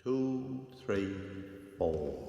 2, 3, 4.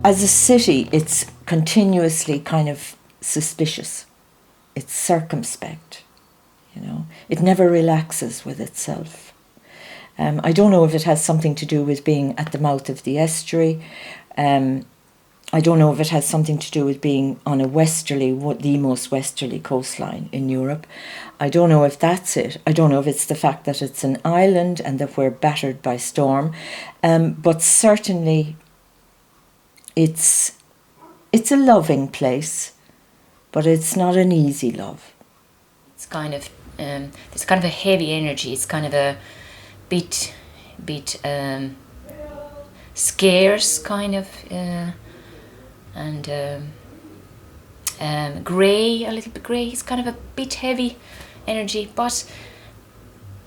As a city, it's continuously kind of suspicious. It's circumspect, you know. It never relaxes with itself. I don't know if it has something to do with being at the mouth of the estuary. I don't know if it has something to do with being on a the most westerly coastline in Europe. I don't know if that's it. I don't know if it's the fact that it's an island and that we're battered by storm. But certainly it's a loving place, but it's not an easy love. It's kind of there's kind of a heavy energy. It's kind of a bit scarce, kind of, and grey, a little bit grey. It's kind of a bit heavy energy, but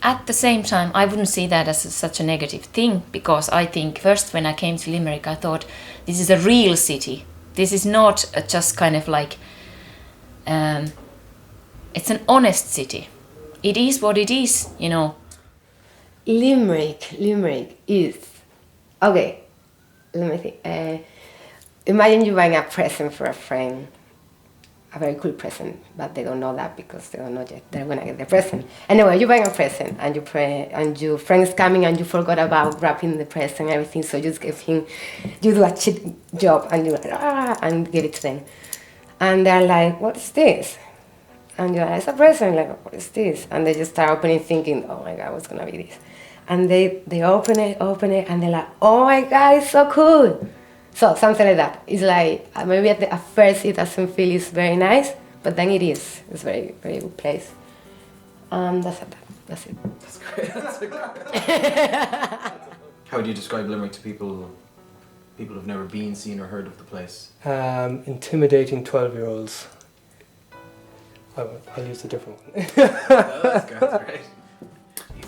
at the same time, I wouldn't see that as such a negative thing, because I think first when I came to Limerick, I thought this is a real city. This is not just kind of like, it's an honest city. It is what it is, you know. Limerick is, okay, let me think. Imagine you buying a present for a friend, a very cool present, but they don't know that because they don't know yet they're gonna get the present. Anyway, you're buying a present and your friend's coming and you forgot about wrapping the present and everything, so you just give him, you do a cheap job and you like, and give it to them. And they're like, what is this? And you're like, it's a present, like, what is this? And they just start opening thinking, oh my God, what's gonna be this? And they open it, and they're like, oh my God, it's so cool. So something like that. It's like maybe at first it doesn't feel it's very nice, but then it is. It's very very good place. That's it. That's great. How would you describe Limerick to people who've never been, seen, or heard of the place? Intimidating 12-year-olds. I'll use a different one. That's great.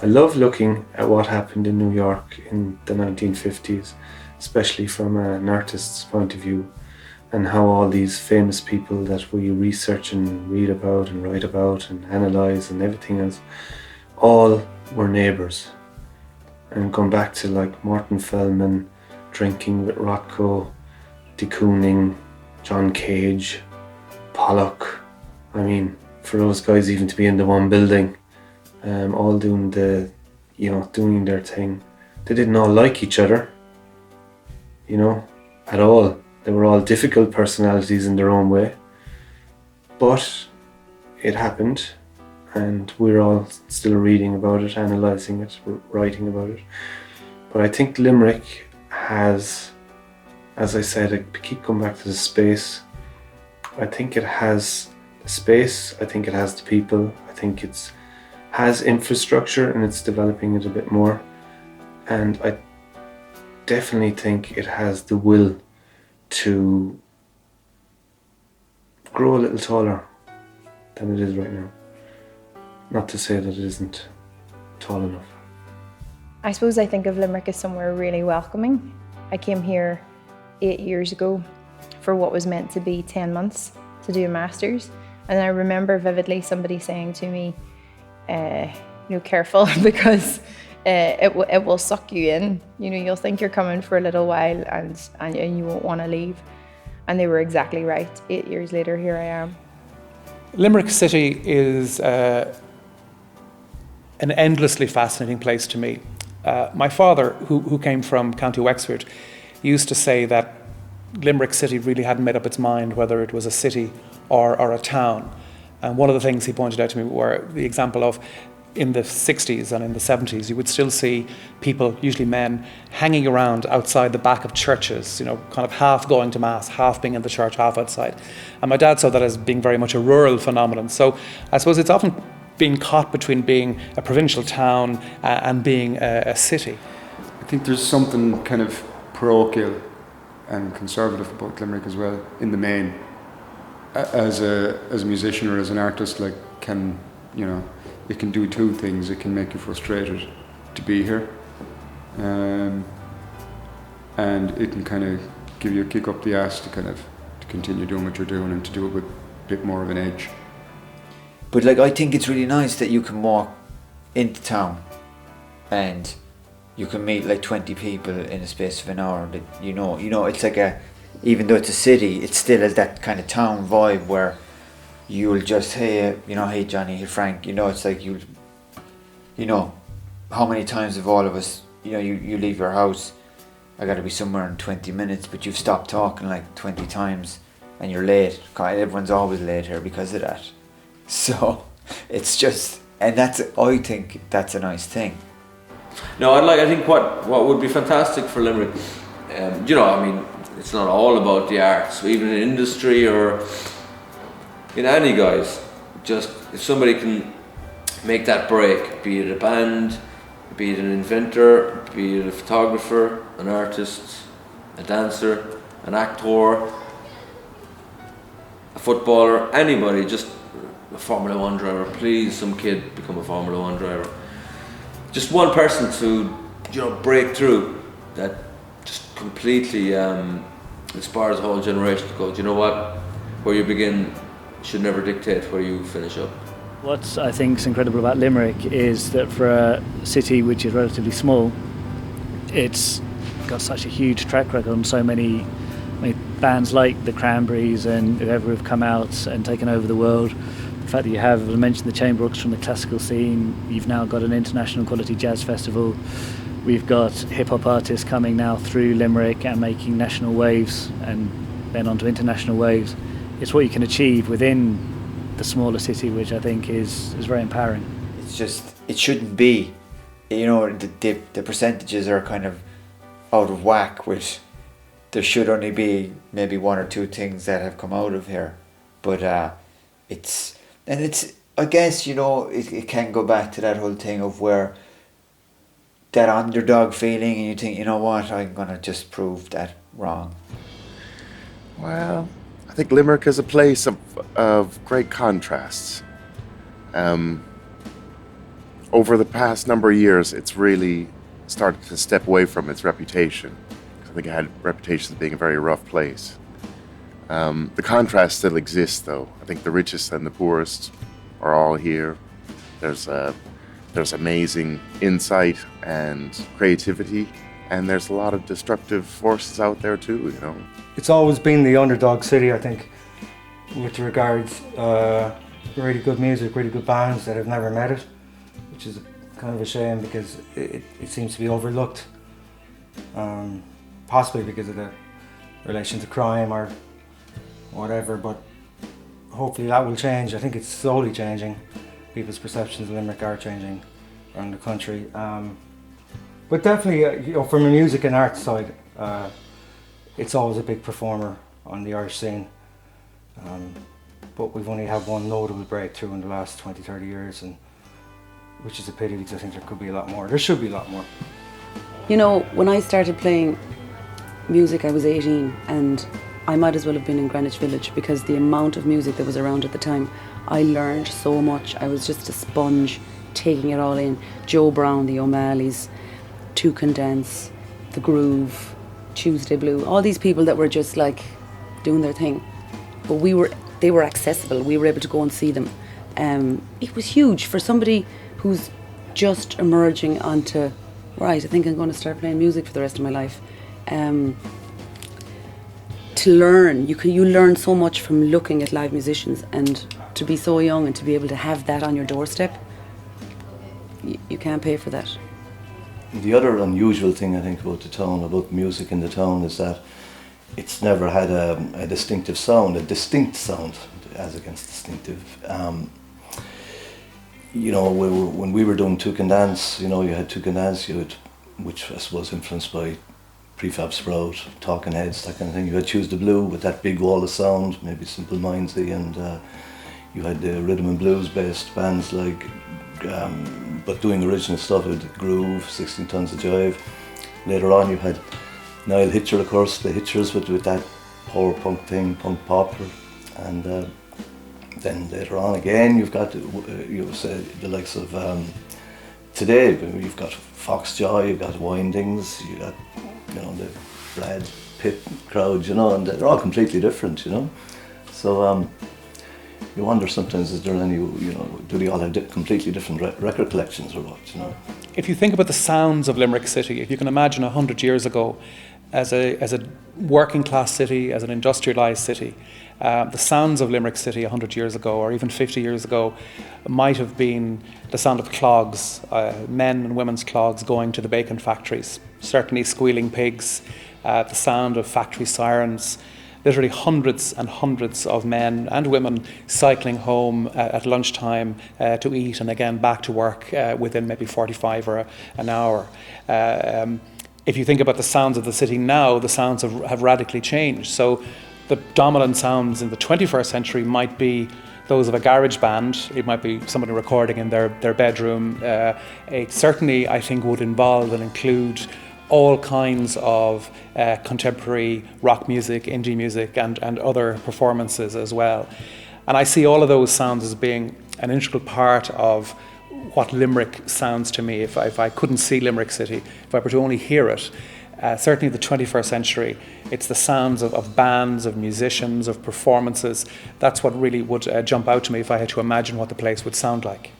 I love looking at what happened in New York in the 1950s, especially from an artist's point of view, and how all these famous people that we research and read about and write about and analyse and everything else, all were neighbours. And going back to like Martin Feldman, drinking with Rothko, de Kooning, John Cage, Pollock. I mean, for those guys even to be in the one building, all doing doing their thing. They didn't all like each other, at all. They were all difficult personalities in their own way. But it happened, and we're all still reading about it, analysing it, writing about it. But I think Limerick has, as I said, I keep coming back to the space. I think it has the space, I think it has the people, I think it has infrastructure and it's developing it a bit more. And I definitely think it has the will to grow a little taller than it is right now. Not to say that it isn't tall enough. I suppose I think of Limerick as somewhere really welcoming. I came here 8 years ago for what was meant to be 10 months to do a master's. And I remember vividly somebody saying to me, careful, because it will suck you in. You'll think you're coming for a little while and you won't want to leave. And they were exactly right. 8 years later, here I am. Limerick City is an endlessly fascinating place to me. My father, who came from County Wexford, used to say that Limerick City really hadn't made up its mind whether it was a city or a town. And one of the things he pointed out to me were the example of in the 60s and in the 70s, you would still see people, usually men, hanging around outside the back of churches, kind of half going to mass, half being in the church, half outside. And my dad saw that as being very much a rural phenomenon. So I suppose it's often being caught between being a provincial town and being a city. I think there's something kind of parochial and conservative about Limerick as well, in the main. As a musician or as an artist, it can do two things. It can make you frustrated to be here, and it can kind of give you a kick up the ass to continue doing what you're doing and to do it with a bit more of an edge. But I think it's really nice that you can walk into town and you can meet 20 people in a space of an hour. That it's even though it's a city, it still has that kind of town vibe where you'll just, hey Johnny, hey Frank, it's like how many times have all of us, you leave your house, I gotta be somewhere in 20 minutes, but you've stopped talking 20 times and you're late. Everyone's always late here because of that. So it's just, and I think that's a nice thing. No, I think what would be fantastic for Limerick, it's not all about the arts, even in industry or in any guys. Just if somebody can make that break, be it a band, be it an inventor, be it a photographer, an artist, a dancer, an actor, a footballer, anybody, just a Formula 1 driver, please, some kid become a Formula 1 driver. Just one person to, break through that just completely inspires a whole generation to go, do you know what? Where you begin should never dictate where you finish up. What I think is incredible about Limerick is that for a city which is relatively small, it's got such a huge track record on so many bands like the Cranberries and whoever have come out and taken over the world. The fact that you have, I mentioned the Chamber Orchestra from the classical scene, you've now got an international quality jazz festival, we've got hip-hop artists coming now through Limerick and making national waves and then onto international waves. It's what you can achieve within the smaller city, which I think is very empowering. It's just, it shouldn't be, the percentages are kind of out of whack with there should only be maybe one or two things that have come out of here, but it's I guess, you know, it can go back to that whole thing of where that underdog feeling, and you think, you know what, I'm gonna just prove that wrong. Well, I think Limerick is a place of great contrasts. Over the past number of years, it's really started to step away from its reputation. I think it had a reputation as being a very rough place. The contrast still exists, though. I think the richest and the poorest are all here. There's amazing insight and creativity, and there's a lot of destructive forces out there too, you know. It's always been the underdog city, I think, with regards really good music, really good bands that have never met it, which is kind of a shame because it seems to be overlooked, possibly because of the relation to crime or whatever, but hopefully that will change. I think it's slowly changing. People's perceptions of Limerick are changing around the country. But definitely, you know, from a music and art side, it's always a big performer on the Irish scene. But we've only had one notable breakthrough in the last 20, 30 years, and which is a pity because I think there could be a lot more. There should be a lot more. You know, when I started playing music, I was 18, and I might as well have been in Greenwich Village because the amount of music that was around at the time, I learned so much. I was just a sponge, taking it all in. Joe Brown, the O'Malleys, Two Condense, The Groove, Tuesday Blue, all these people that were just like doing their thing. But they were accessible. We were able to go and see them. It was huge for somebody who's just emerging onto, right, I think I'm going to start playing music for the rest of my life. To learn, you learn so much from looking at live musicians, and to be so young and to be able to have that on your doorstep, you can't pay for that. The other unusual thing I think about the town, about music in the town, is that it's never had a distinctive sound, a distinct sound, as against distinctive. You know, when we were doing Took and Dance, you know, you had Took and Dance, which I suppose influenced by Prefab Sprout, Talking Heads, that kind of thing. You had Tuesday Blue with that big wall of sound, maybe Simple Mindsy, and you had the rhythm and blues based bands like, but doing original stuff with Groove, 16 Tons of Jive. Later on you had Niall Hitcher, of course, the Hitchers with that power punk thing, punk pop, and then later on again you've got the likes of today. You've got Foxjoy, you've got Windings, you got, you know, the Brad Pitt crowd, you know, and they're all completely different, you know. So you wonder sometimes, is there any, you know, do they all have completely different record collections or what, you know? If you think about the sounds of Limerick City, if you can imagine 100 years ago as a working class city, as an industrialised city, the sounds of Limerick City 100 years ago, or even 50 years ago, might have been the sound of clogs, men and women's clogs going to the bacon factories, certainly squealing pigs, the sound of factory sirens, literally hundreds and hundreds of men and women cycling home at lunchtime to eat, and again back to work within maybe 45 or an hour. If you think about the sounds of the city now, the sounds have radically changed. So the dominant sounds in the 21st century might be those of a garage band. It might be somebody recording in their bedroom. It certainly, I think, would involve and include all kinds of contemporary rock music, indie music, and other performances as well. And I see all of those sounds as being an integral part of what Limerick sounds to me. If I couldn't see Limerick City, if I were to only hear it, certainly the 21st century, it's the sounds of bands, of musicians, of performances. That's what really would jump out to me if I had to imagine what the place would sound like.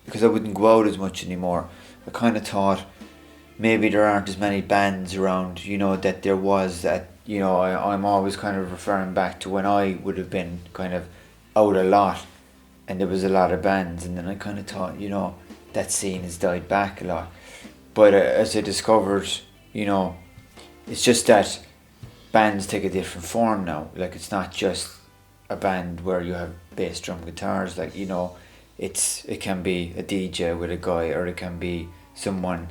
Because I wouldn't go out as much anymore. I kind of thought maybe there aren't as many bands around, you know, that there was that, you know, I'm always kind of referring back to when I would have been kind of out a lot and there was a lot of bands, and then I kind of thought, you know, that scene has died back a lot. But as I discovered, you know, it's just that bands take a different form now. Like, it's not just a band where you have bass, drum, guitars. Like, you know, it can be a DJ with a guy, or it can be someone,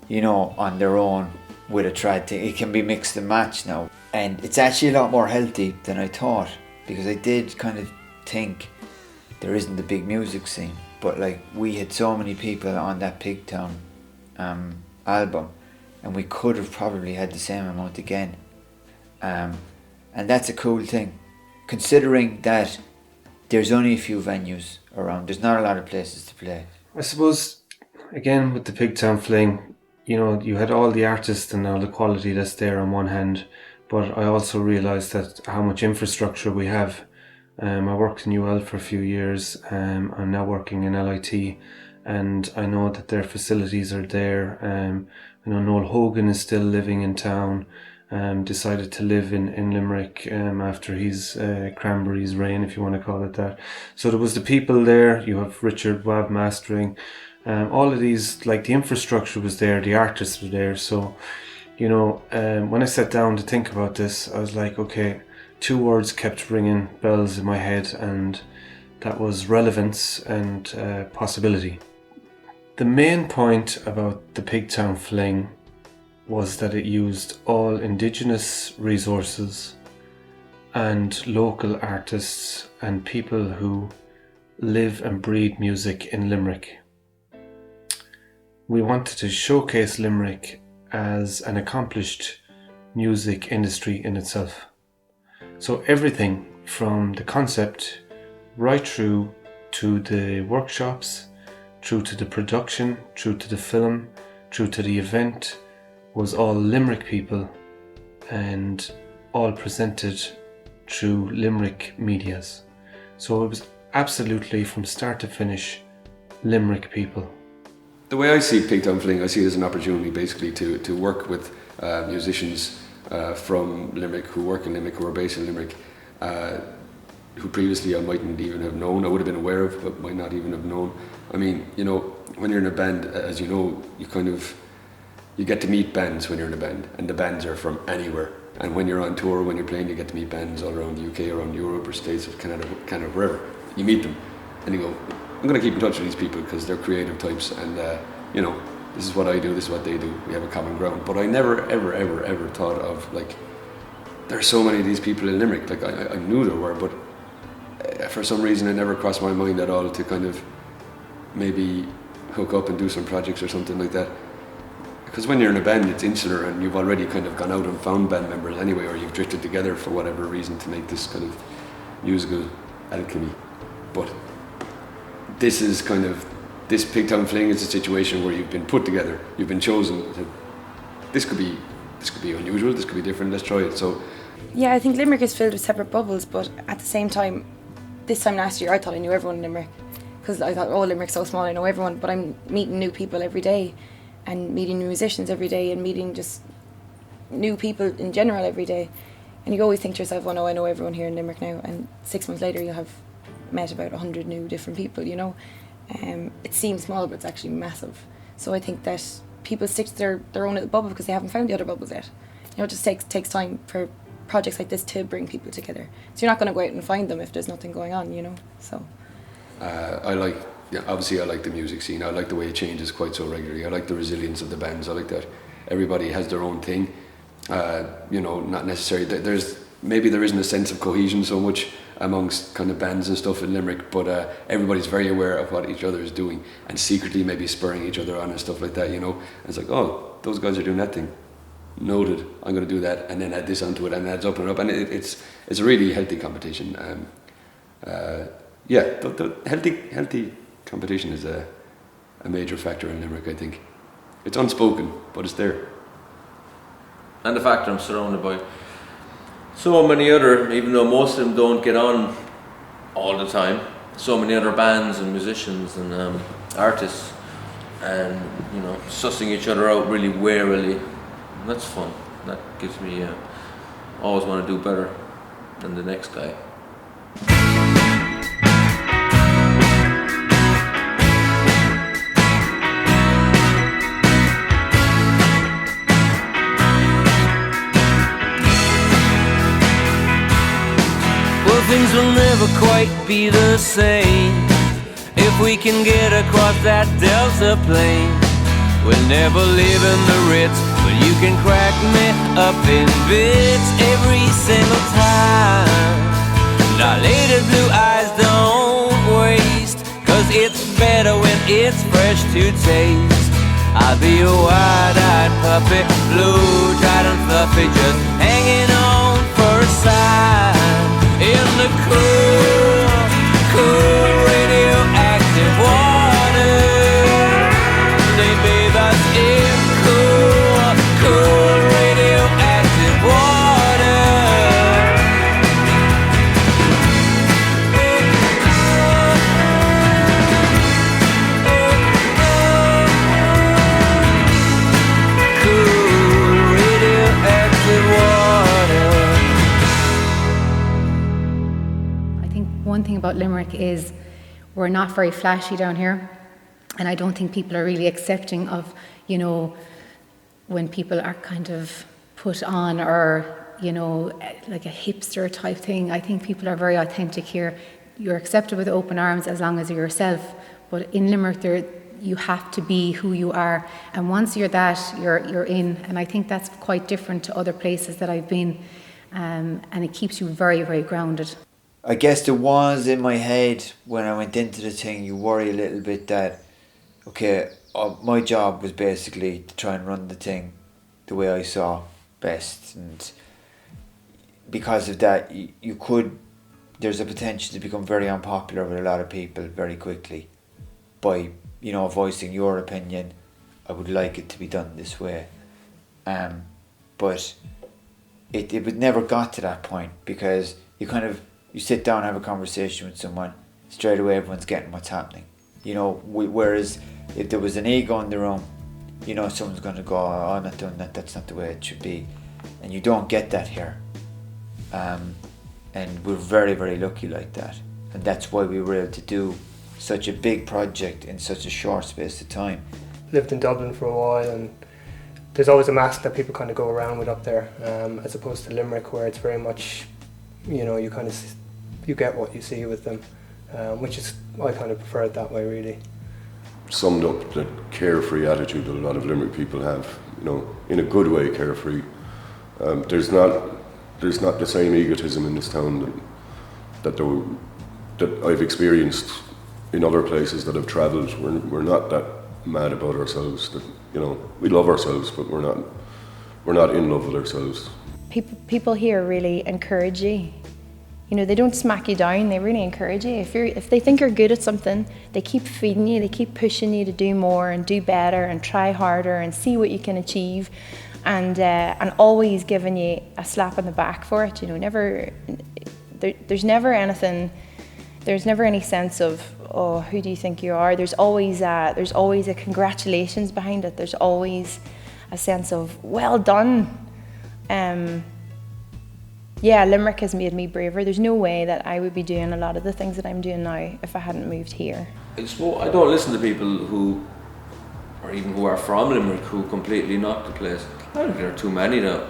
you know, on their own with a trad thing. It can be mixed and matched now. And it's actually a lot more healthy than I thought, because I did kind of think there isn't a big music scene, but like we had so many people on that Pigtown album, and we could have probably had the same amount again. And that's a cool thing, considering that there's only a few venues around. There's not a lot of places to play. I suppose, again, with the Pigtown Fling, you know, you had all the artists and all the quality that's there on one hand, but I also realised that how much infrastructure we have. I worked in UL for a few years. I'm now working in LIT, and I know that their facilities are there. I know Noel Hogan is still living in town. Decided to live in Limerick after his Cranberries reign, if you want to call it that. So there was the people there. You have Richard Webb mastering. All of these, like the infrastructure was there, the artists were there. So, you know, when I sat down to think about this, I was like, okay, two words kept ringing bells in my head, and that was relevance and possibility. The main point about the Pigtown Fling was that it used all indigenous resources and local artists and people who live and breathe music in Limerick. We wanted to showcase Limerick as an accomplished music industry in itself. So everything from the concept right through to the workshops, through to the production, through to the film, through to the event, was all Limerick people and all presented through Limerick medias. So it was absolutely from start to finish Limerick people. The way I see Pigtown Fling, I see it as an opportunity basically to work with musicians from Limerick who work in Limerick, who are based in Limerick, who previously I mightn't even have known, I would have been aware of, but might not even have known. I mean, you know, when you're in a band, as you know, you get to meet bands when you're in a band, and the bands are from anywhere. And when you're on tour, when you're playing, you get to meet bands all around the UK, around Europe or States or Canada, wherever. You meet them and you go, I'm going to keep in touch with these people because they're creative types, and you know, this is what I do, this is what they do, we have a common ground. But I never ever thought of, like, there's so many of these people in Limerick. Like I knew there were, but for some reason it never crossed my mind at all to kind of maybe hook up and do some projects or something like that. Because when you're in a band, it's insular, and you've already kind of gone out and found band members anyway, or you've drifted together for whatever reason to make this kind of musical alchemy. But this is kind of, this Pigtown Fling is a situation where you've been put together, you've been chosen. This could be unusual, this could be different, let's try it. So yeah, I think Limerick is filled with separate bubbles, but at the same time, this time last year I thought I knew everyone in Limerick, because I thought, oh, Limerick's so small, I know everyone, but I'm meeting new people every day, and meeting new musicians every day, and meeting just new people in general every day. And you always think to yourself, oh no, I know everyone here in Limerick now, and 6 months later you'll have met about 100 new different people, you know. It seems small, but it's actually massive. So I think that people stick to their own little bubble because they haven't found the other bubbles yet. You know, it just takes time for projects like this to bring people together. So you're not going to go out and find them if there's nothing going on, you know. So obviously I like the music scene. I like the way it changes quite so regularly. I like the resilience of the bands. I like that everybody has their own thing. You know, not necessarily maybe there isn't a sense of cohesion so much amongst kind of bands and stuff in Limerick, but everybody's very aware of what each other is doing and secretly maybe spurring each other on and stuff like that, you know. And it's like, oh, those guys are doing that thing. Noted, I'm going to do that, and then add this onto it, and it adds up and up, and it's a really healthy competition. The healthy competition is a major factor in Limerick, I think. It's unspoken, but it's there. And the fact that I'm surrounded by so many other, even though most of them don't get on all the time, so many other bands and musicians and artists, and you know, sussing each other out really warily. And that's fun. That gives me always want to do better than the next guy. Things will never quite be the same if we can get across that Delta plain. We'll never live in the Ritz, but Well, you can crack me up in bits every single time. Dilated blue eyes don't waste, 'cause it's better when it's fresh to taste. I'll be a wide-eyed puppy, blue-eyed and fluffy, just hanging on for a sign. In the cool, cool radioactive water, they bathe us in cool, cool radioactive water. Cool radioactive water. I think one thing about Limerick is we're not very flashy down here, and I don't think people are really accepting of, you know, when people are kind of put on or, you know, like a hipster type thing. I think people are very authentic here. You're accepted with open arms as long as you're yourself, but in Limerick you have to be who you are, and once you're that, you're in, and I think that's quite different to other places that I've been, and it keeps you very, very grounded. I guess there was in my head when I went into the thing, you worry a little bit that, okay, my job was basically to try and run the thing the way I saw best, and because of that, there's a potential to become very unpopular with a lot of people very quickly by, you know, voicing your opinion. I would like it to be done this way, but it never got to that point, because you sit down and have a conversation with someone, straight away everyone's getting what's happening. You know, whereas if there was an ego in the room, you know, someone's going to go, oh, I'm not doing that, that's not the way it should be. And you don't get that here. And we're very, very lucky like that. And that's why we were able to do such a big project in such a short space of time. Lived in Dublin for a while, and there's always a mask that people kind of go around with up there, as opposed to Limerick, where it's very much, you know, you get what you see with them, which is, I kind of prefer it that way, really. Summed up the carefree attitude that a lot of Limerick people have, you know, in a good way, carefree. There's not the same egotism in this town that I've experienced in other places that I've travelled. We're not that mad about ourselves. That, you know, we love ourselves, but we're not in love with ourselves. People here really encourage you. You know, they don't smack you down, they really encourage you. If they think you're good at something, they keep feeding you, they keep pushing you to do more and do better and try harder and see what you can achieve, and always giving you a slap on the back for it. You know, there's never any sense of, oh, who do you think you are? There's always a congratulations behind it. There's always a sense of well done. Yeah, Limerick has made me braver. There's no way that I would be doing a lot of the things that I'm doing now if I hadn't moved here. I don't listen to people who are from Limerick who completely knock the place. I don't think there are too many now.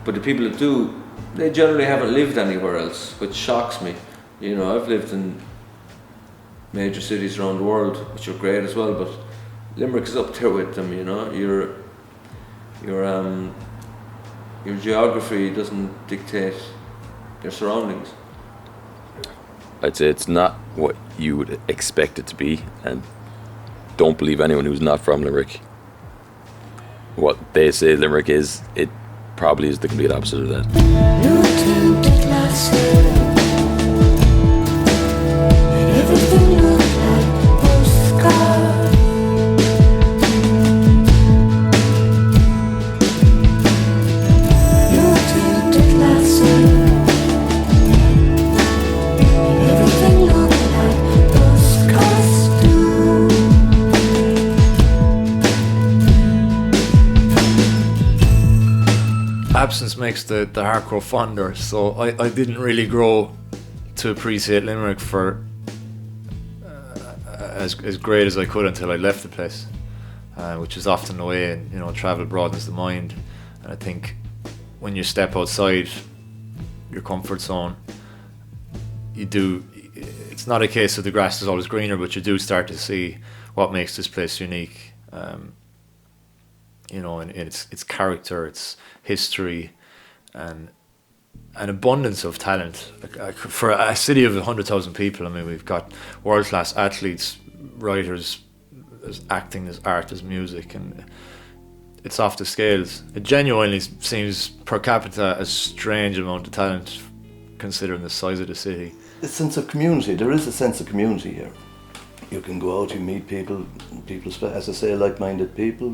But the people that do, they generally haven't lived anywhere else, which shocks me. You know, I've lived in major cities around the world, which are great as well, but Limerick is up there with them, you know. Your geography doesn't dictate your surroundings. I'd say it's not what you would expect it to be, and don't believe anyone who's not from Limerick. What they say Limerick is, it probably is the complete opposite of that. Absence makes the heart grow fonder, so I didn't really grow to appreciate Limerick for as great as I could until I left the place, which is often the way. And you know, travel broadens the mind, and I think when you step outside your comfort zone, it's not a case of the grass is always greener, but you do start to see what makes this place unique. you know, in its character, its history, and an abundance of talent. For a city of 100,000 people, I mean, we've got world-class athletes, writers, as acting, as art, as music, and it's off the scales. It genuinely seems per capita a strange amount of talent considering the size of the city. A sense of community. There is a sense of community here. You can go out, you meet people, as I say, like-minded people.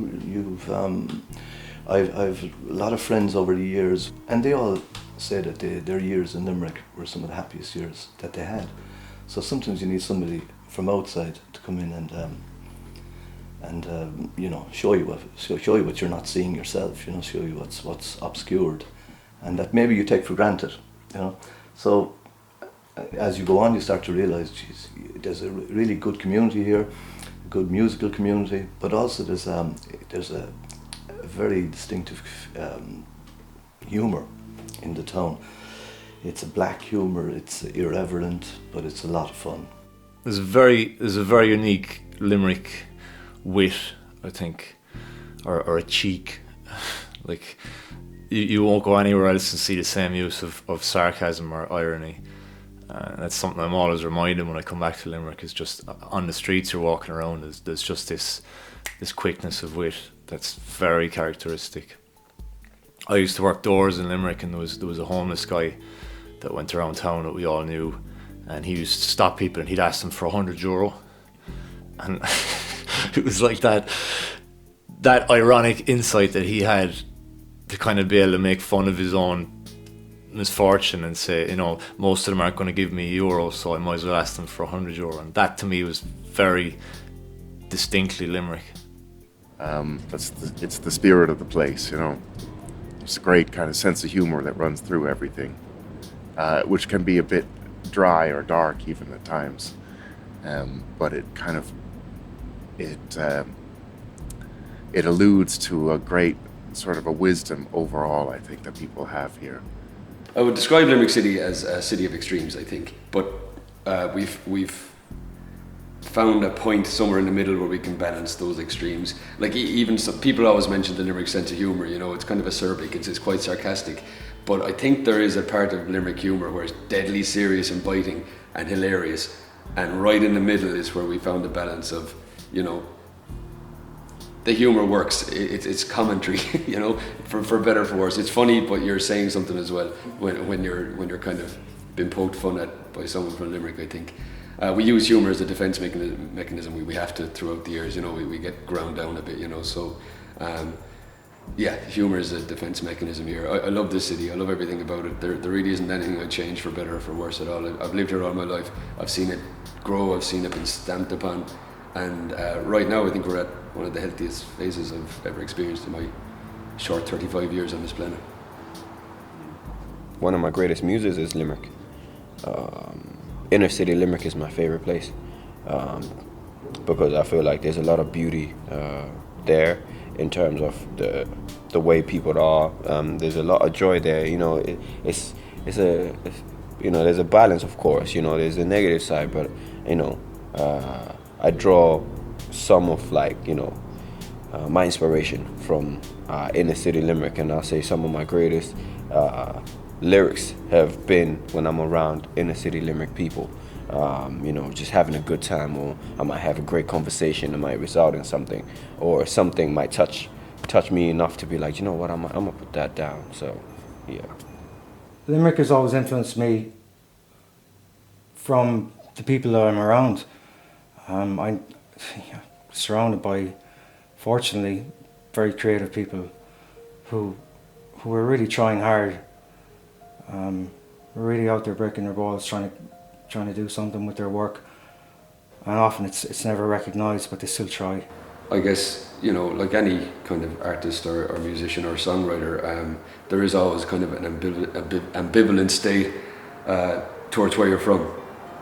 I've a lot of friends over the years, and they all say that their years in Limerick were some of the happiest years that they had. So sometimes you need somebody from outside to come in and you know, show you what you're not seeing yourself. You know, show you what's obscured, and that maybe you take for granted. You know, so as you go on, you start to realise, geez, there's a really good community here, a good musical community, but also there's a very distinctive humour in the town. It's a black humour, it's irreverent, but it's a lot of fun. There's a very unique Limerick wit, I think, or a cheek. Like, you won't go anywhere else and see the same use of sarcasm or irony. That's something I'm always reminded when I come back to Limerick, is just on the streets you're walking around, there's just this quickness of wit that's very characteristic. I used to work doors in Limerick, and there was a homeless guy that went around town that we all knew, and he used to stop people and he'd ask them for €100, and it was like that ironic insight that he had to kind of be able to make fun of his own misfortune and say, you know, most of them aren't going to give me €1, so I might as well ask them for €100, and that to me was very distinctly Limerick. It's the spirit of the place, you know. It's a great kind of sense of humor that runs through everything, which can be a bit dry or dark even at times, but it kind of it alludes to a great sort of a wisdom overall, I think, that people have here. I would describe Limerick City as a city of extremes, I think, but we've found a point somewhere in the middle where we can balance those extremes. Like, even some people always mention the Limerick sense of humour, you know, it's kind of acerbic, it's quite sarcastic, but I think there is a part of Limerick humour where it's deadly serious and biting and hilarious, and right in the middle is where we found the balance of, you know, the humour works, it's commentary, you know, for better or for worse. It's funny, but you're saying something as well when you're kind of been poked fun at by someone from Limerick, I think. We use humour as a defence mechanism. We have to throughout the years, you know, we get ground down a bit, you know, so yeah, humour is a defence mechanism here. I love this city, I love everything about it. There really isn't anything I'd change for better or for worse at all. I've lived here all my life, I've seen it grow, I've seen it been stamped upon, and right now I think we're at one of the healthiest phases I've ever experienced in my short 35 years on this planet. One of my greatest muses is Limerick. Inner city Limerick is my favorite place, because I feel like there's a lot of beauty there in terms of the way people are. There's a lot of joy there. You know, it's you know, there's a balance, of course. You know, there's a negative side, but you know, I draw some of, like, you know, my inspiration from inner city Limerick, and I'll say some of my greatest lyrics have been when I'm around inner city Limerick people. You know, just having a good time, or I might have a great conversation that might result in something, or something might touch me enough to be like, you know what, I'm gonna put that down. So yeah, Limerick has always influenced me from the people that I'm around. I'm surrounded by, fortunately, very creative people who are really trying hard. Really out there breaking their balls, trying to do something with their work, and often it's never recognised, but they still try. I guess, you know, like any kind of artist or musician or songwriter, there is always kind of an ambivalent state towards where you're from.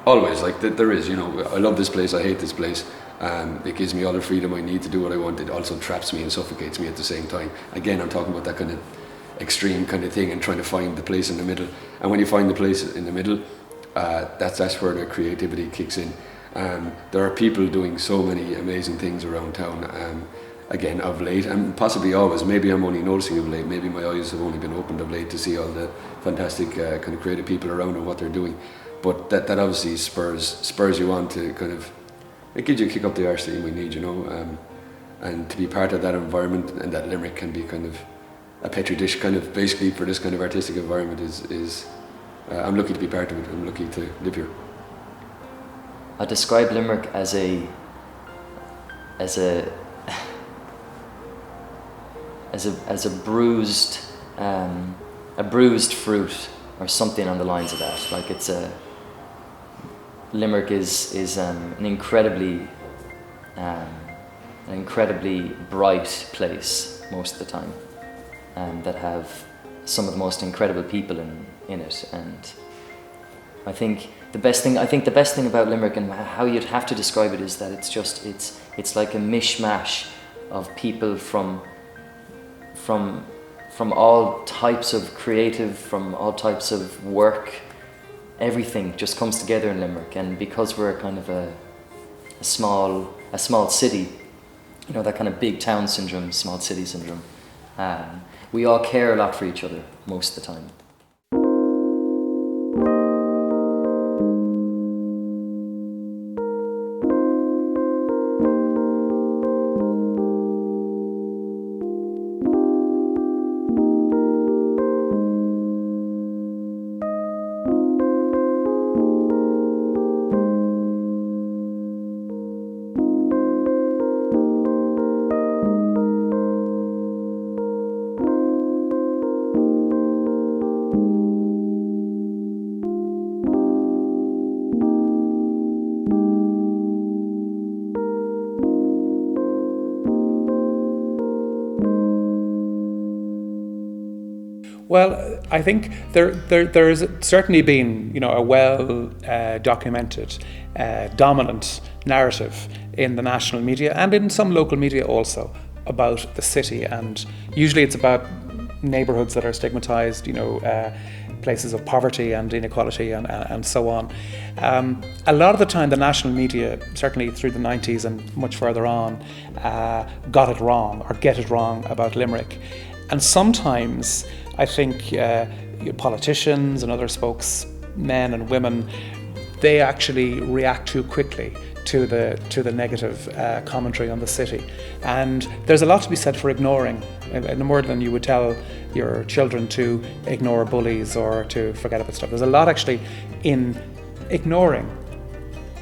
Always, like there is, you know, I love this place, I hate this place. It gives me all the freedom I need to do what I want. It also traps me and suffocates me at the same time. Again, I'm talking about that kind of extreme kind of thing and trying to find the place in the middle. And when you find the place in the middle, that's where the creativity kicks in. There are people doing so many amazing things around town, again of late, and possibly always. Maybe I'm only noticing of late. Maybe my eyes have only been opened of late to see all the fantastic kind of creative people around and what they're doing. But that obviously spurs you on to kind of, it gives you a kick up the arse that you might need, and to be part of that environment, and that Limerick can be kind of a petri dish kind of basically for this kind of artistic environment is I'm lucky to be part of it. I'm lucky to live here. I describe Limerick as a bruised fruit, or something on the lines of that. Like Limerick is an incredibly bright place most of the time, that have some of the most incredible people in it. And I think the best thing about Limerick, and how you'd have to describe it, is that it's like a mishmash of people from all types of creative, from all types of work. Everything just comes together in Limerick, and because we're kind of a small city, that kind of big town syndrome, small city syndrome, we all care a lot for each other most of the time. Well, I think there's certainly been, a well documented dominant narrative in the national media and in some local media also about the city, and usually it's about neighbourhoods that are stigmatised, places of poverty and inequality and so on. A lot of the time the national media, certainly through the 90s and much further on, got it wrong or get it wrong about Limerick. And sometimes I think politicians and other spokesmen and women, they actually react too quickly to the negative commentary on the city. And there's a lot to be said for ignoring, no more than you would tell your children to ignore bullies or to forget about stuff. There's a lot actually in ignoring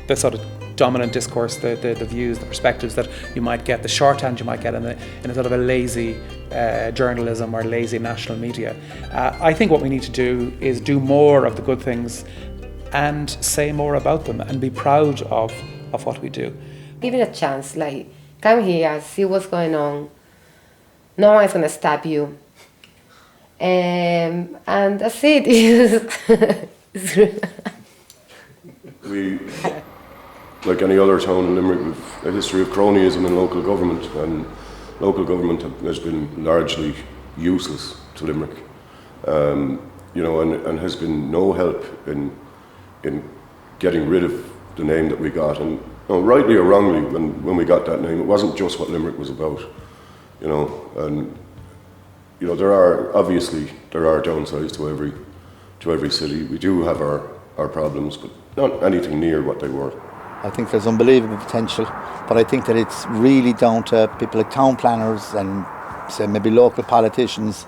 the sort of dominant discourse, the views, the perspectives that you might get, the shorthand you might get in a sort of a lazy journalism or lazy national media. I think what we need to do is do more of the good things and say more about them and be proud of what we do. Give it a chance, like come here, see what's going on. No one's gonna stab you. And that's it. We, like any other town in Limerick, we've a history of cronyism in local government, and local government has been largely useless to Limerick, and has been no help in getting rid of the name that we got. And rightly or wrongly, when we got that name, it wasn't just what Limerick was about, and there are downsides to every city. We do have our problems, but not anything near what they were. I think there's unbelievable potential, but I think that it's really down to people like town planners and say maybe local politicians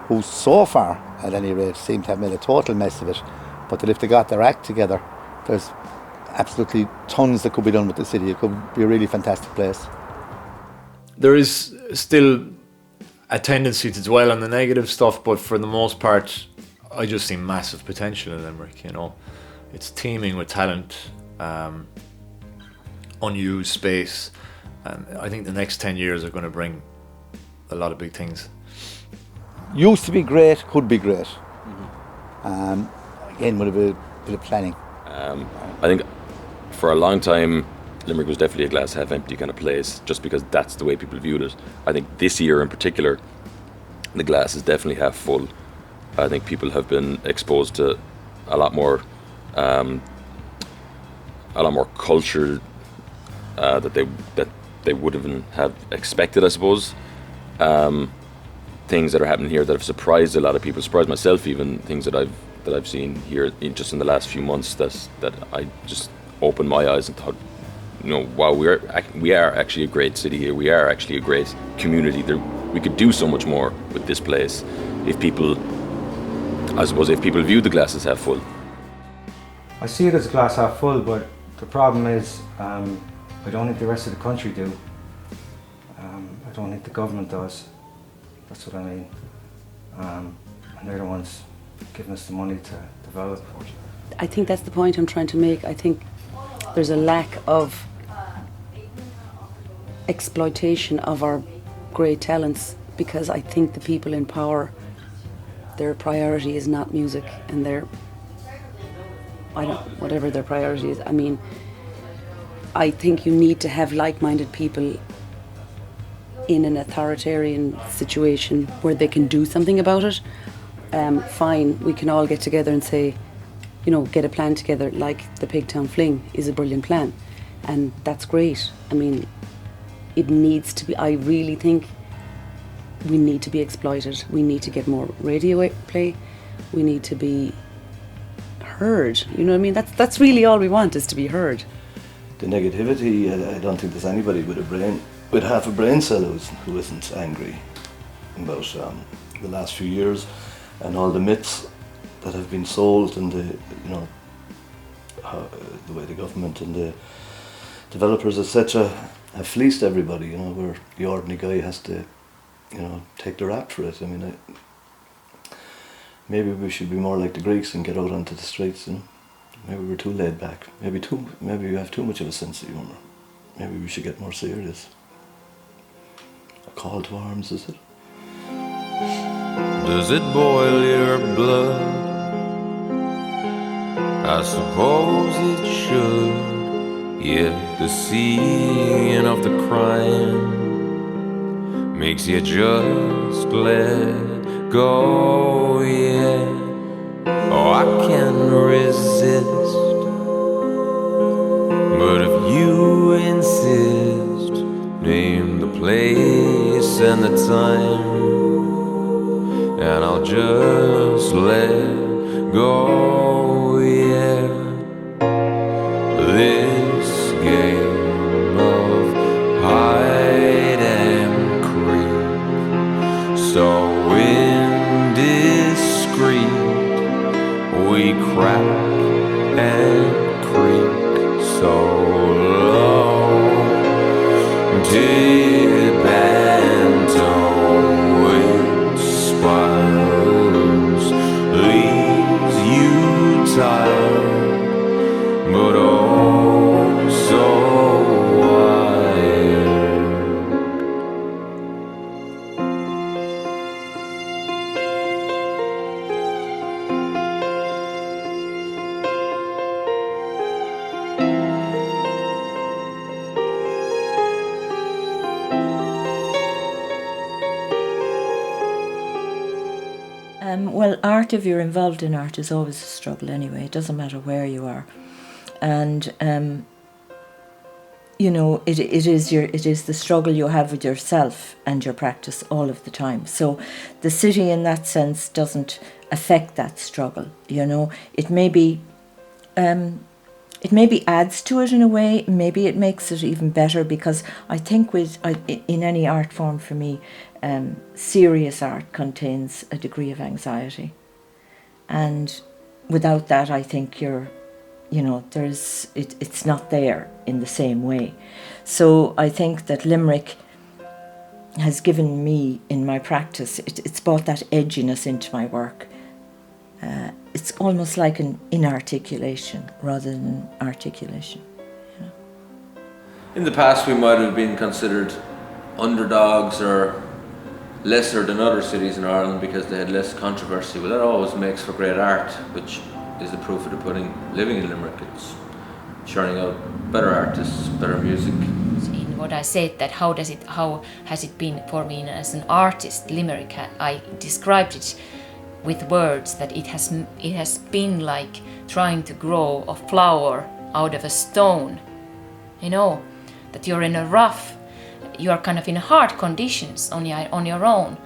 who so far, at any rate, seem to have made a total mess of it, but that if they got their act together, there's absolutely tons that could be done with the city. It could be a really fantastic place. There is still a tendency to dwell on the negative stuff, but for the most part, I just see massive potential in Limerick. It's teeming with talent, unused space, and I think the next 10 years are going to bring a lot of big things. Used to be great, could be great. Again, with a bit of planning. I think for a long time Limerick was definitely a glass half empty kind of place, just because that's the way people viewed it. I think this year in particular, the glass is definitely half full. I think people have been exposed to a lot more culture that they wouldn't have expected, I suppose. Things that are happening here that have surprised a lot of people, surprised myself even, things that I've seen here just in the last few months that I just opened my eyes and thought, wow, we are actually a great city here. We are actually a great community. We could do so much more with this place if people view the glass as half full. I see it as a glass half full, but the problem is I don't think the rest of the country do. I don't think the government does. That's what I mean. And they're the ones giving us the money to develop. I think that's the point I'm trying to make. I think there's a lack of exploitation of our great talents, because I think the people in power, their priority is not music, and whatever their priority is. I mean, I think you need to have like-minded people in an authoritarian situation where they can do something about it. Fine, we can all get together and say, get a plan together, like the Pigtown Fling is a brilliant plan, and that's great. I mean, it needs to be, I really think we need to be exploited. We need to get more radio play. We need to be heard. You know what I mean? That's really all we want, is to be heard. The negativity, I don't think there's anybody with half a brain cell who isn't angry about the last few years and all the myths that have been sold, and the way the government and the developers, etc., have fleeced everybody. Where the ordinary guy has to, take the rap for it. I mean, maybe we should be more like the Greeks and get out onto the streets. Maybe we're too laid back. Maybe we have too much of a sense of humour. Maybe we should get more serious. A call to arms, is it? Does it boil your blood? I suppose it should. Yeah, the seeing of the crime makes you just let go, yeah. Oh, I can't resist, but if you insist, name the place and the time, and I'll just let go, yeah. This game of hide and creep, so indiscreet, we crack and creak so low, dip and toe with spirals, leaves you tired, but oh so Well, art, if you're involved in art, is always a struggle anyway. It doesn't matter where you are. And, it is the struggle you have with yourself and your practice all of the time. So the city in that sense doesn't affect that struggle, It maybe adds to it in a way, maybe it makes it even better, because I think in any art form for me, serious art contains a degree of anxiety, and without that I think it's not there in the same way. So I think that Limerick has given me, in my practice, it's brought that edginess into my work. It's almost like an inarticulation rather than articulation. In the past we might have been considered underdogs or lesser than other cities in Ireland because they had less controversy. Well, that always makes for great art, which is the proof of the pudding. Living in Limerick, it's churning out better artists, better music. In what I said, that how has it been for me as an artist, Limerick, I described it with words that it has been like trying to grow a flower out of a stone. That you're in a rough you are kind of in hard conditions on your own,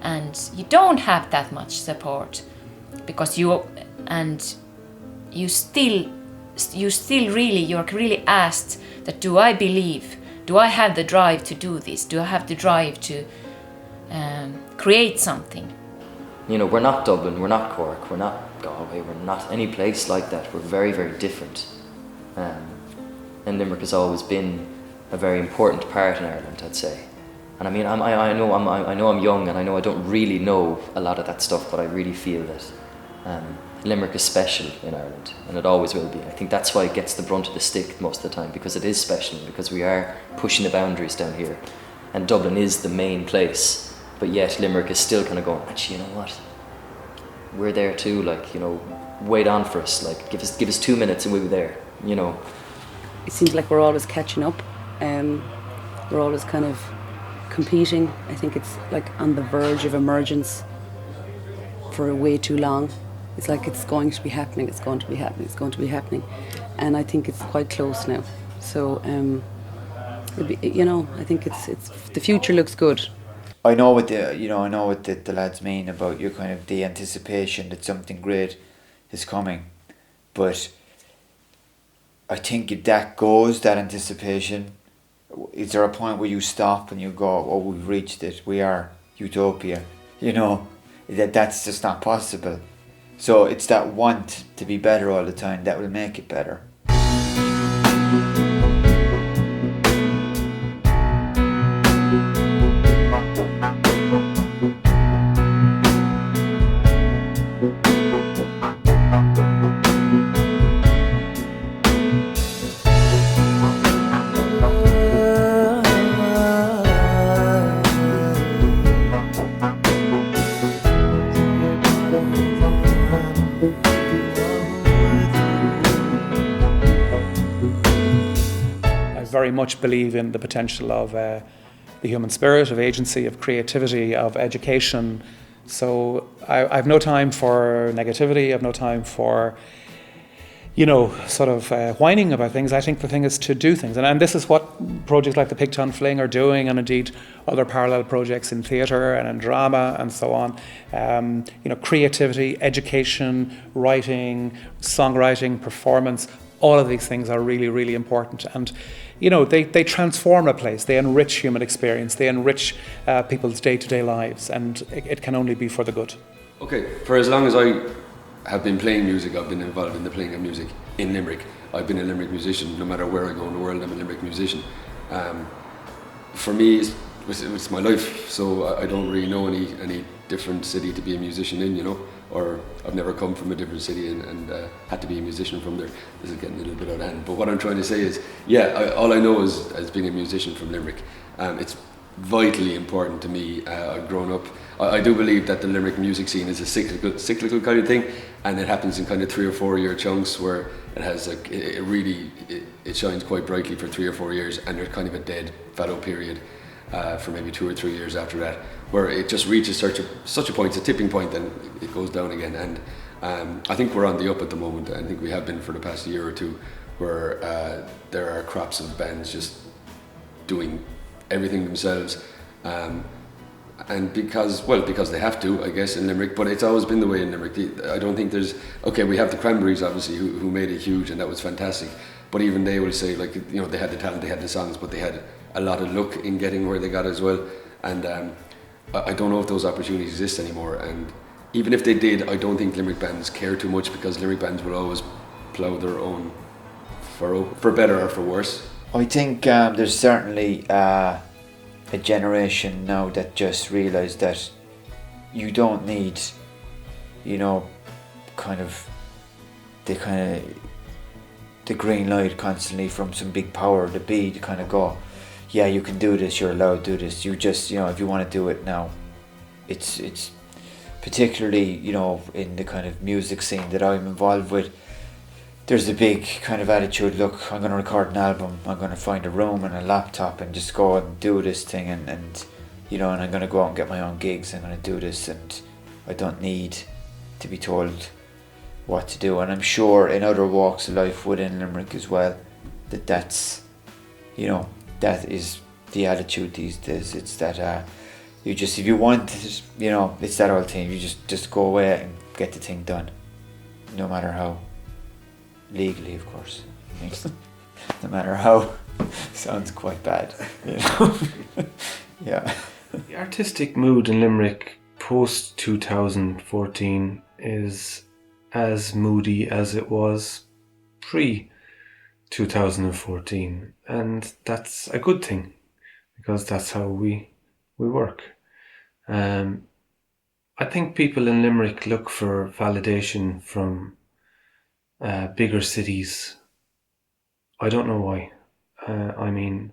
and you don't have that much support, because you're really asked that, do I believe? Do I have the drive to do this? Do I have the drive to create something? You know, we're not Dublin, we're not Cork, we're not Galway, we're not any place like that. We're very, very different. And Limerick has always been a very important part in Ireland, I'd say. And I mean, I know I'm young, and I know I don't really know a lot of that stuff, but I really feel that Limerick is special in Ireland, and it always will be. I think that's why it gets the brunt of the stick most of the time, because it is special, because we are pushing the boundaries down here, and Dublin is the main place, but yet Limerick is still kind of going, actually, you know what? We're there too, like, you know, wait on for us, like, give us 2 minutes and we'll be there, you know. It seems like we're always catching up. We're always kind of competing. I think it's like on the verge of emergence for way too long. It's like it's going to be happening, it's going to be happening, it's going to be happening. And I think it's quite close now. So, you know, I think it's the future looks good. I know what the lads mean about your kind of the anticipation that something great is coming, but I think if that goes, that anticipation, is there a point where you stop and you go, oh, we've reached it, we are utopia, you know, that's just not possible. So it's that want to be better all the time that will make it better. Very much believe in the potential of the human spirit, of agency, of creativity, of education. So I've no time for negativity, I've no time for, you know, sort of whining about things. I think the thing is to do things. And this is what projects like the Pigtown Fling are doing, and indeed other parallel projects in theatre and in drama and so on. You know, creativity, education, writing, songwriting, performance, all of these things are really, really important. And you know, they transform a place, they enrich human experience, they enrich people's day-to-day lives, and it can only be for the good. Okay, for as long as I have been playing music, I've been involved in the playing of music in Limerick. I've been a Limerick musician. No matter where I go in the world, I'm a Limerick musician. For me, it's my life, so I don't really know any different city to be a musician in, you know, or I've never come from a different city and had to be a musician from there. This is getting a little bit out of hand, but what I'm trying to say is, all I know is as being a musician from Limerick. It's vitally important to me. I've grown up. I do believe that the Limerick music scene is a cyclical kind of thing, and it happens in kind of 3 or 4 year chunks where it has like it shines quite brightly for 3 or 4 years, and there's kind of a dead fallow period for maybe 2 or 3 years after that, where it just reaches such a point, it's a tipping point, then it goes down again. And I think we're on the up at the moment. I think we have been for the past year or two, where there are crops of bands just doing everything themselves, and because they have to, I guess, in Limerick. But it's always been the way in Limerick. I don't think there's we have the Cranberries obviously who made it huge, and that was fantastic. But even they will say, like, you know, they had the talent, they had the songs, but they had a lot of luck in getting where they got as well. And I don't know if those opportunities exist anymore. And even if they did, I don't think Limerick bands care too much, because Limerick bands will always plough their own furrow, for better or for worse. I think there's certainly a generation now that just realise that you don't need, you know, the green light constantly from some big power, the B to kind of go, yeah, you can do this, you're allowed to do this. You just, you know, if you want to do it now, it's particularly, you know, in the kind of music scene that I'm involved with, there's a big kind of attitude, look, I'm going to record an album, I'm going to find a room and a laptop and just go and do this thing, and you know, and I'm going to go out and get my own gigs, I'm going to do this, and I don't need to be told what to do. And I'm sure in other walks of life within Limerick as well, that's, you know, that is the attitude these days. It's that you just, if you want it, you know, it's that old thing. You just go away and get the thing done, no matter how legally, of course. No matter how. Sounds quite bad, you know. Yeah. The artistic mood in Limerick post 2014 is as moody as it was pre 2014, and that's a good thing because that's how we work. I think people in Limerick look for validation from bigger cities. I don't know why. I mean,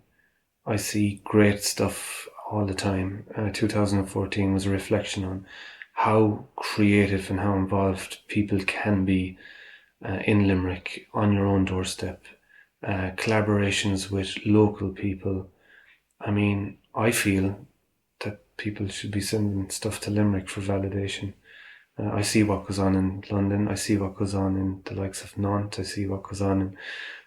I see great stuff all the time. 2014 was a reflection on how creative and how involved people can be in Limerick on your own doorstep. Collaborations with local people. I mean, I feel that people should be sending stuff to Limerick for validation. I see what goes on in London. I see what goes on in the likes of Nantes. I see what goes on in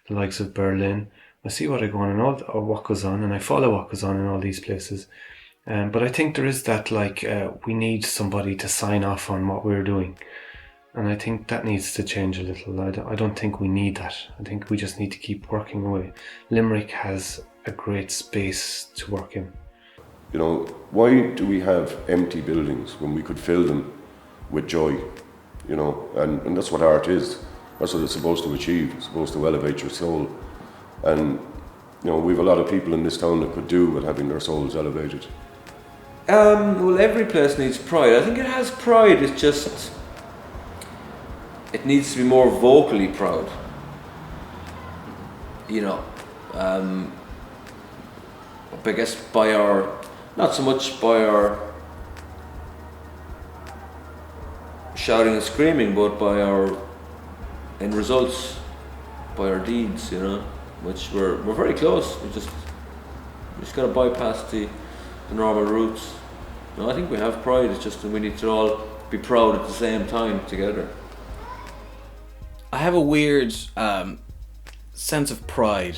the likes of Berlin. I see what what goes on, and I follow what goes on in all these places. But I think there is that, like, we need somebody to sign off on what we're doing. And I think that needs to change a little. I don't think we need that. I think we just need to keep working away. Limerick has a great space to work in. You know, why do we have empty buildings when we could fill them with joy? You know, and that's what art is. That's what it's supposed to achieve. It's supposed to elevate your soul. And, you know, we've a lot of people in this town that could do with having their souls elevated. Well, every place needs pride. I think it has pride, it's just, it needs to be more vocally proud. You know, I guess by our, not so much by our shouting and screaming, but by our end results, by our deeds, you know, which we're very close. We just got to bypass the normal routes. No, I think we have pride. It's just that we need to all be proud at the same time together. I have a weird sense of pride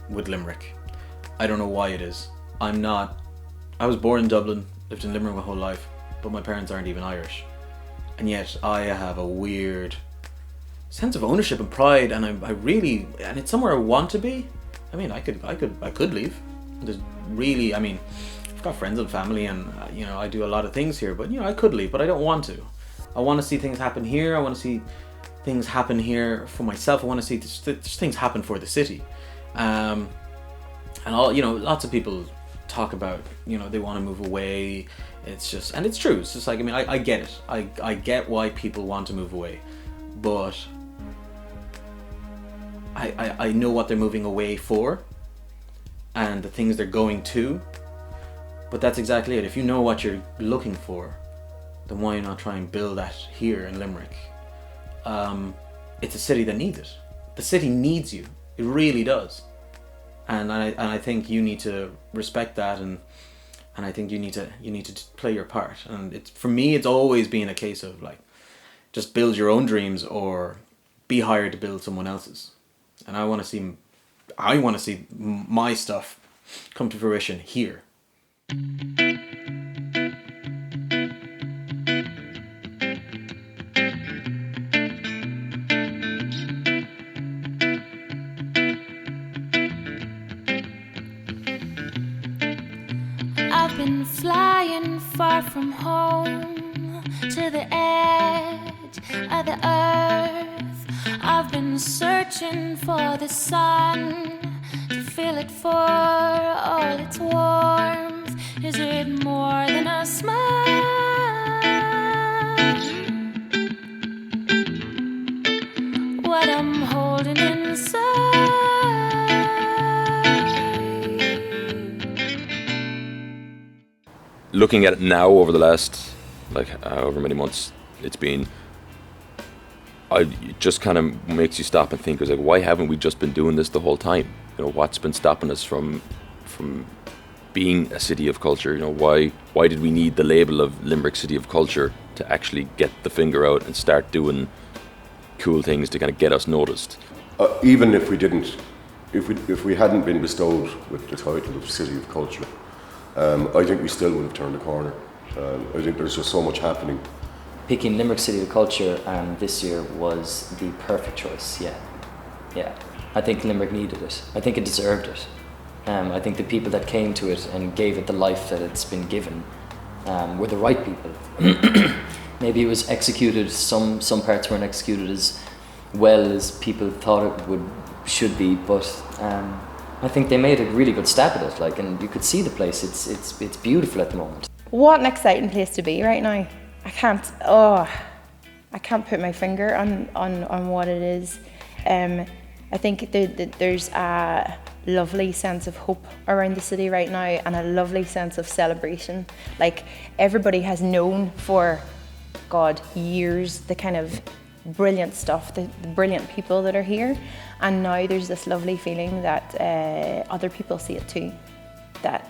with Limerick. I don't know why it is. I was born in Dublin, lived in Limerick my whole life, but my parents aren't even Irish. And yet I have a weird sense of ownership and pride, and I really, and it's somewhere I want to be. I mean, I could leave. There's really, I mean, I've got friends and family, and you know, I do a lot of things here, but you know, I could leave, but I don't want to. I want to see things happen here. I want to see things happen here for myself. I want to see just things happen for the city. And all, you know, lots of people talk about, you know, they want to move away. It's just, and it's true. It's just like, I mean, I get it. I get why people want to move away, but I know what they're moving away for and the things they're going to. But that's exactly it. If you know what you're looking for, then why not try and build that here in Limerick? It's a city that needs it. The city needs you. It really does. And I think you need to respect that, and I think you need to play your part. And it's, for me, it's always been a case of like, just build your own dreams or be hired to build someone else's. And I want to see my stuff come to fruition here. I've been flying far from home to the edge of the earth. I've been searching for the sun to feel it for all its warmth. Is it more than a smile? What I'm holding inside. Looking at it now over the last, like, however many months it's been, it just kind of makes you stop and think, like, why haven't we just been doing this the whole time? You know, what's been stopping us from being a city of culture? You know, why did we need the label of Limerick City of Culture to actually get the finger out and start doing cool things to kind of get us noticed? Even if we didn't if we hadn't been bestowed with the title of City of Culture, I think we still would have turned the corner. I think there's just so much happening. Picking Limerick City of Culture this year was the perfect choice. Yeah. I think Limerick needed it. I think it deserved it. I think the people that came to it and gave it the life that it's been given were the right people. Maybe it was executed. Some parts weren't executed as well as people thought it should be, but I think they made a really good stab at it. And you could see the place. It's beautiful at the moment. What an exciting place to be right now. I can't put my finger on what it is. I think there's a lovely sense of hope around the city right now, and a lovely sense of celebration. Everybody has known for years the kind of brilliant stuff, the brilliant people that are here, and now there's this lovely feeling that other people see it too, that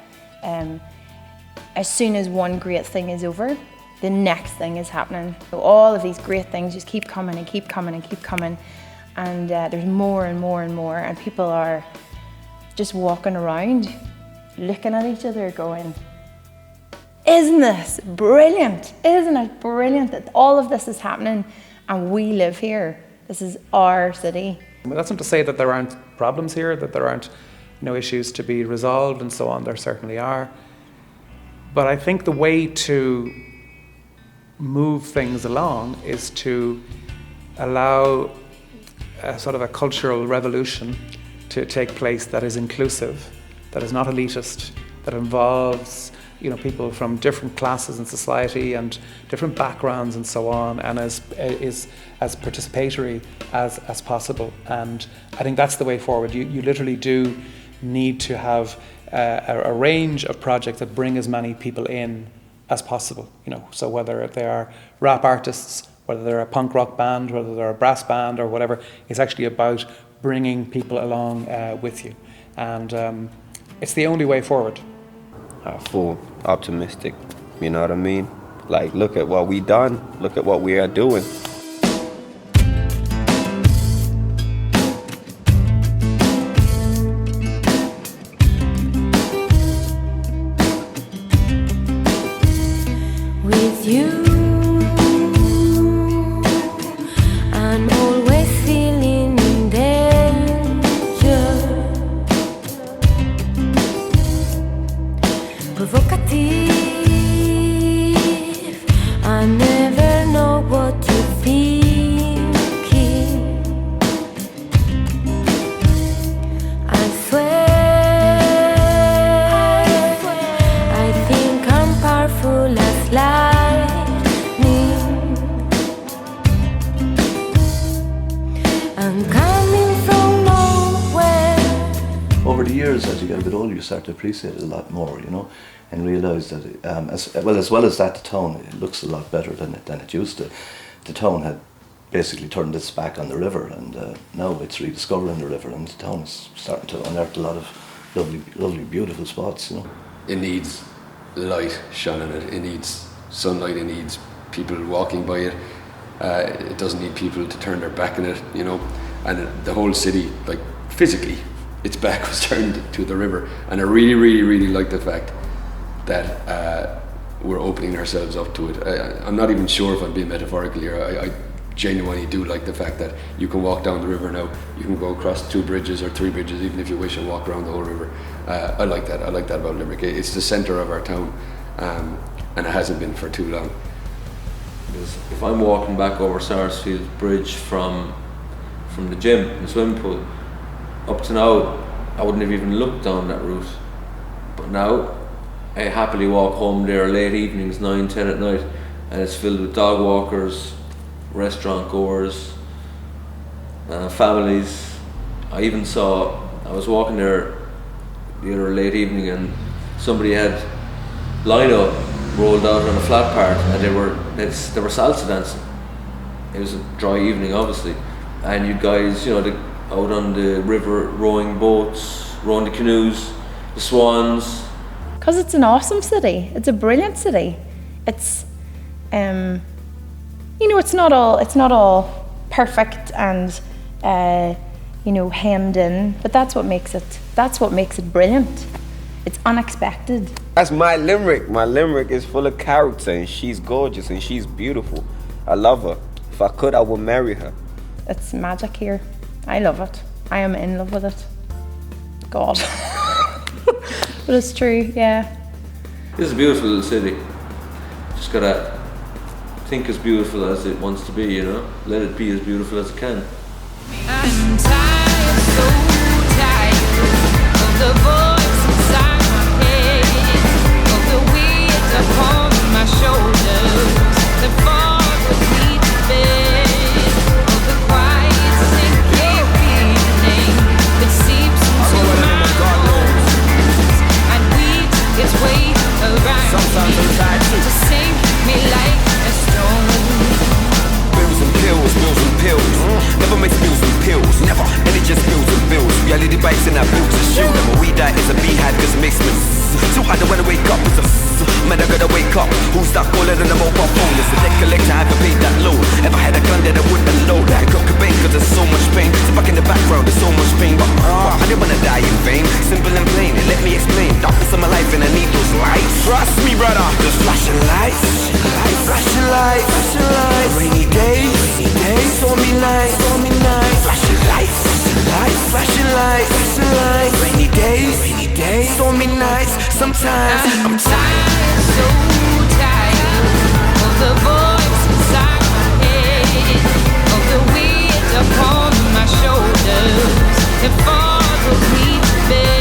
as soon as one great thing is over, the next thing is happening. So all of these great things just keep coming and keep coming and keep coming, and there's more and more and more, and people are just walking around looking at each other going, isn't this brilliant? Isn't it brilliant that all of this is happening and we live here? This is our city. That's not to say that there aren't problems here, that there aren't issues to be resolved and so on. There certainly are. But I think the way to move things along is to allow a sort of a cultural revolution to take place that is inclusive, that is not elitist, that involves people from different classes in society and different backgrounds and so on, and is as participatory as possible. And I think that's the way forward. You literally do need to have a range of projects that bring as many people in as possible. So whether they are rap artists, whether they're a punk rock band, whether they're a brass band or whatever, it's actually about bringing people along with you. And it's the only way forward. Full optimistic, you know what I mean? Look at what we done, look at what we are doing. With you, I'm always feeling in danger. Provocative, I never know what you're thinking. I swear, I think I'm powerful as lightning. I'm coming from nowhere. Over the years, as you get a bit older, you start to appreciate it a lot more, and realise that as well as that, the town, it looks a lot better than it used to. The town had basically turned its back on the river, and now it's rediscovering the river, and the town is starting to unearth a lot of lovely, beautiful spots. It needs light shone on it. It needs sunlight. It needs people walking by it. It doesn't need people to turn their back on it. And the whole city, physically, its back was turned to the river. And I really, really, really like the fact that we're opening ourselves up to it. I'm not even sure if I'm being metaphorical here. I genuinely do like the fact that you can walk down the river now. You can go across 2 bridges or 3 bridges, even if you wish, and walk around the whole river. I like that. I like that about Limerick. It's the centre of our town, and it hasn't been for too long. Because if I'm walking back over Sarsfield Bridge from the gym, the swimming pool, up to now, I wouldn't have even looked down that route. But now, I happily walk home there late evenings, 9, 10 at night, and it's filled with dog walkers, restaurant goers, families. I was walking there the other late evening, and somebody had lino rolled out on a flat part, and they were salsa dancing. It was a dry evening, obviously, and you guys, out on the river, rowing boats, rowing the canoes, the swans. Because it's an awesome city. It's a brilliant city. It's, it's not all perfect, and you know, hemmed in. But that's what makes it brilliant. It's unexpected. That's my Limerick. My Limerick is full of character, and she's gorgeous and she's beautiful. I love her. If I could, I would marry her. It's magic here. I love it. I am in love with it. God. But it's true, yeah. This is a beautiful little city. Just gotta think as beautiful as it wants to be, you know? Let it be as beautiful as it can. I'm tired, so tired of the voice inside my head, of the weight upon my shoulders that follows me to bed, of the quiet sinking feeling that seeps into my bones and weaves its way around Sometimes I'm tired too. to sink me like a stone. Bills and pills. Never makes bills and pills. Never. And it just bills and bills. Reality bites and I built to shoot. And when we die, it's a beehive cause it makes me too hard to when I wake up. It's a man, I gotta wake up. Who's that caller than a mobile phone? It's a debt collector, I haven't paid that loan. If I had a gun that I wouldn't load. I could Cobain cause there's so much pain. Sit back in the background, there's so much pain. But I didn't wanna die in vain. Simple and plain, and let me explain. Darkness of my life and I need those lights. Trust me, brother. Just flashing lights. Flashing lights. Rainy days. Stormy nights. Flashing lights. Flashing lights. Rainy days. Stormy nights. Sometimes I'm tired. So tired of the voice inside my head, of the weight upon my shoulders that follows me to bed.